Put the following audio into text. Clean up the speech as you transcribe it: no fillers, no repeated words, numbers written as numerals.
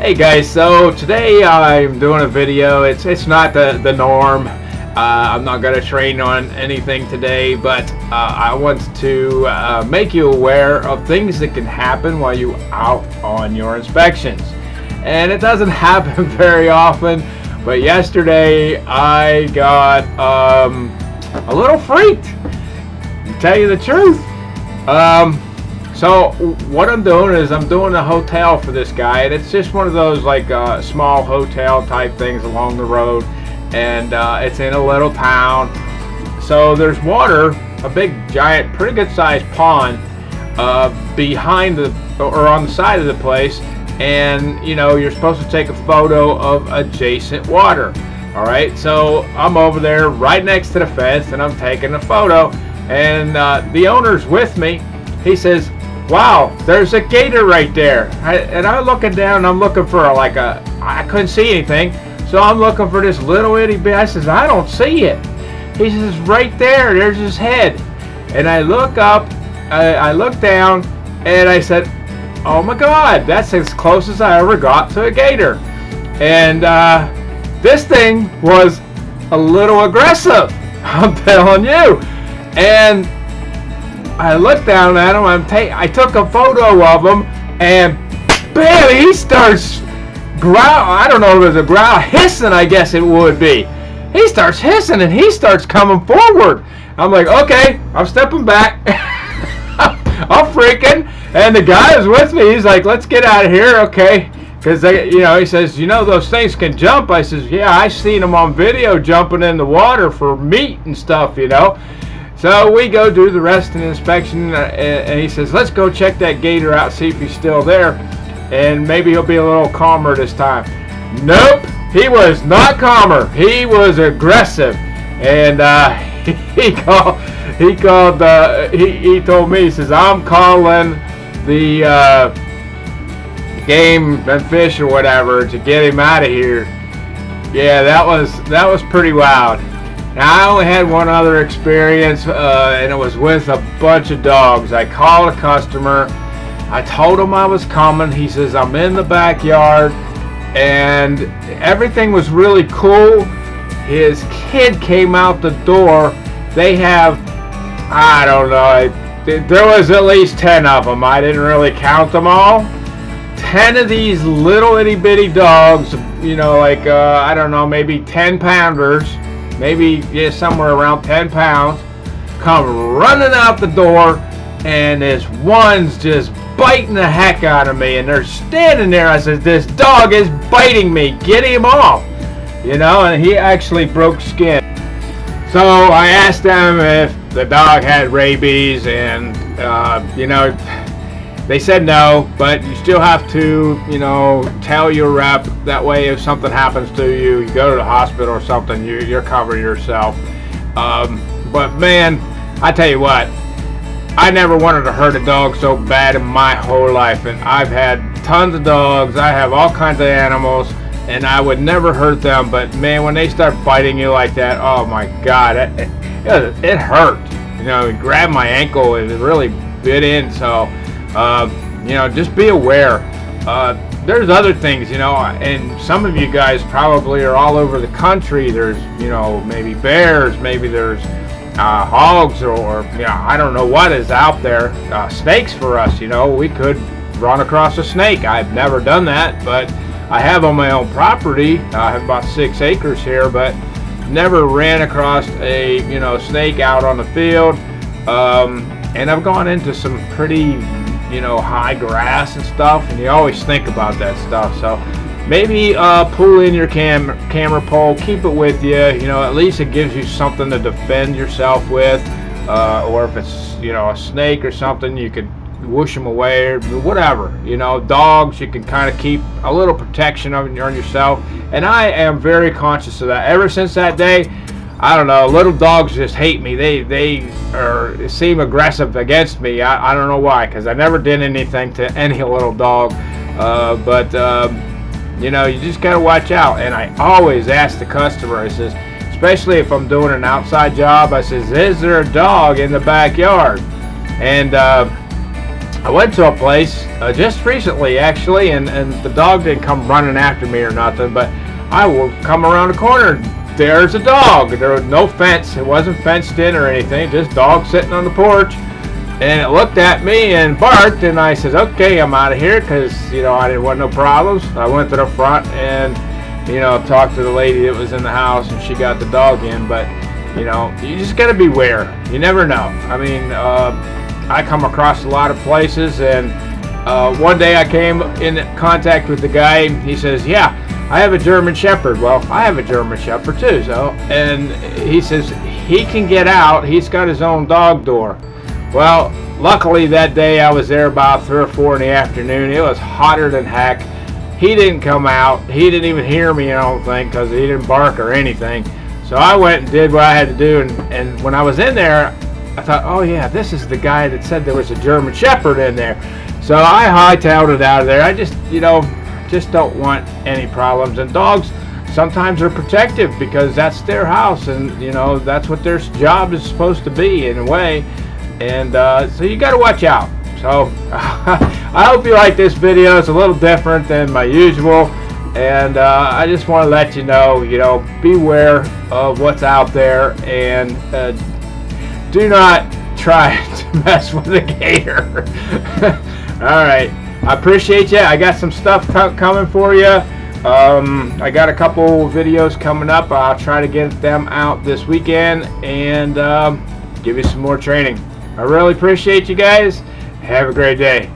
Hey guys, so today I'm doing a video. It's not the norm. I'm not going to train on anything today, but I want to make you aware of things that can happen while you're out on your inspections. And it doesn't happen very often, but yesterday I got a little freaked, to tell you the truth. So what I'm doing is I'm doing a hotel for this guy, and it's just one of those like small hotel type things along the road, and it's in a little town. So there's water, a big giant, pretty good sized pond behind or on the side of the place, and you know you're supposed to take a photo of adjacent water. All right, so I'm over there right next to the fence, and I'm taking a photo, and the owner's with me. He says, "Wow, there's a gator right there." And I'm looking down, and I'm looking for I couldn't see anything, so I'm looking for this little itty bit. I says, "I don't see it." He says, "Right there, there's his head." And I look up, I look down, and I said, "Oh my God, that's as close as I ever got to a gator." And this thing was a little aggressive, I'm telling you. And I looked down at him. I took a photo of him, and bam! He starts growl. I don't know if it was a growl, hissing. I guess it would be. He starts hissing, and he starts coming forward. I'm like, okay, I'm stepping back. I'm freaking, and the guy is with me. He's like, "Let's get out of here, okay?" Because he says, "Those things can jump." I says, "Yeah, I seen them on video jumping in the water for meat and stuff, So we go do the rest of the inspection, and he says, "Let's go check that gator out, see if he's still there, and maybe he'll be a little calmer this time." Nope, he was not calmer. He was aggressive, and he told me, he says, "I'm calling the game and fish or whatever to get him out of here." Yeah, that was pretty wild. Now, I only had one other experience, and it was with a bunch of dogs. I called a customer. I told him I was coming. He says, "I'm in the backyard," and everything was really cool. His kid came out the door. They have, I don't know, there was at least 10 of them. I didn't really count them all. 10 of these little itty bitty dogs, I don't know, maybe 10 pounders. Maybe somewhere around 10 pounds, come running out the door, and this one's just biting the heck out of me, and they're standing there. I said, "This dog is biting me, get him off." And he actually broke skin. So I asked them if the dog had rabies, and they said no, but you still have to, tell your rep. That way, if something happens to you, you go to the hospital or something, you're covering yourself. But man, I tell you what, I never wanted to hurt a dog so bad in my whole life. And I've had tons of dogs. I have all kinds of animals, and I would never hurt them. But man, when they start biting you like that, oh my God, it hurt. It grabbed my ankle and it really bit in. So. Just be aware. There's other things, and some of you guys probably are all over the country. There's, maybe bears, maybe there's hogs, or I don't know what is out there. Snakes for us, we could run across a snake. I've never done that, but I have on my own property. I have about 6 acres here, but never ran across a, snake out on the field. And I've gone into some pretty high grass and stuff, and you always think about that stuff. So maybe pull in your camera pole, keep it with you. At least it gives you something to defend yourself with, or if it's a snake or something, you could whoosh them away or whatever. Dogs, you can kind of keep a little protection on yourself, and I am very conscious of that. Ever since that day, I don't know, little dogs just hate me. They seem aggressive against me. I don't know why, because I never did anything to any little dog. But you just got to watch out. And I always ask the customer, I says, especially if I'm doing an outside job, I says, "Is there a dog in the backyard?" And I went to a place just recently, actually, and the dog didn't come running after me or nothing, but I will come around the corner. There's a dog. There was no fence. It wasn't fenced in or anything. Just dog sitting on the porch. And it looked at me and barked, and I said, okay, I'm out of here, because, you know, I didn't want no problems. I went to the front and, you know, talked to the lady that was in the house, and she got the dog in. But, you know, you just got to beware. You never know. I mean, I come across a lot of places, and one day I came in contact with the guy. He says, yeah, I have a German Shepherd. Well, I have a German Shepherd too. So, and he says he can get out. He's got his own dog door. Well, luckily that day I was there about 3 or 4 in the afternoon. It was hotter than heck. He didn't come out. He didn't even hear me, I don't think, because he didn't bark or anything. So I went and did what I had to do. And when I was in there, I thought, oh yeah, this is the guy that said there was a German Shepherd in there. So I hightailed it out of there. I just, you know, just don't want any problems. And dogs sometimes are protective because that's their house, and you know that's what their job is supposed to be in a way. And so you got to watch out. So I hope you like this video. It's a little different than my usual, and I just want to let you know, beware of what's out there, and do not try to mess with a gator. All right, I appreciate you. I got some stuff coming for you. I got a couple videos coming up. I'll try to get them out this weekend and give you some more training. I really appreciate you guys. Have a great day.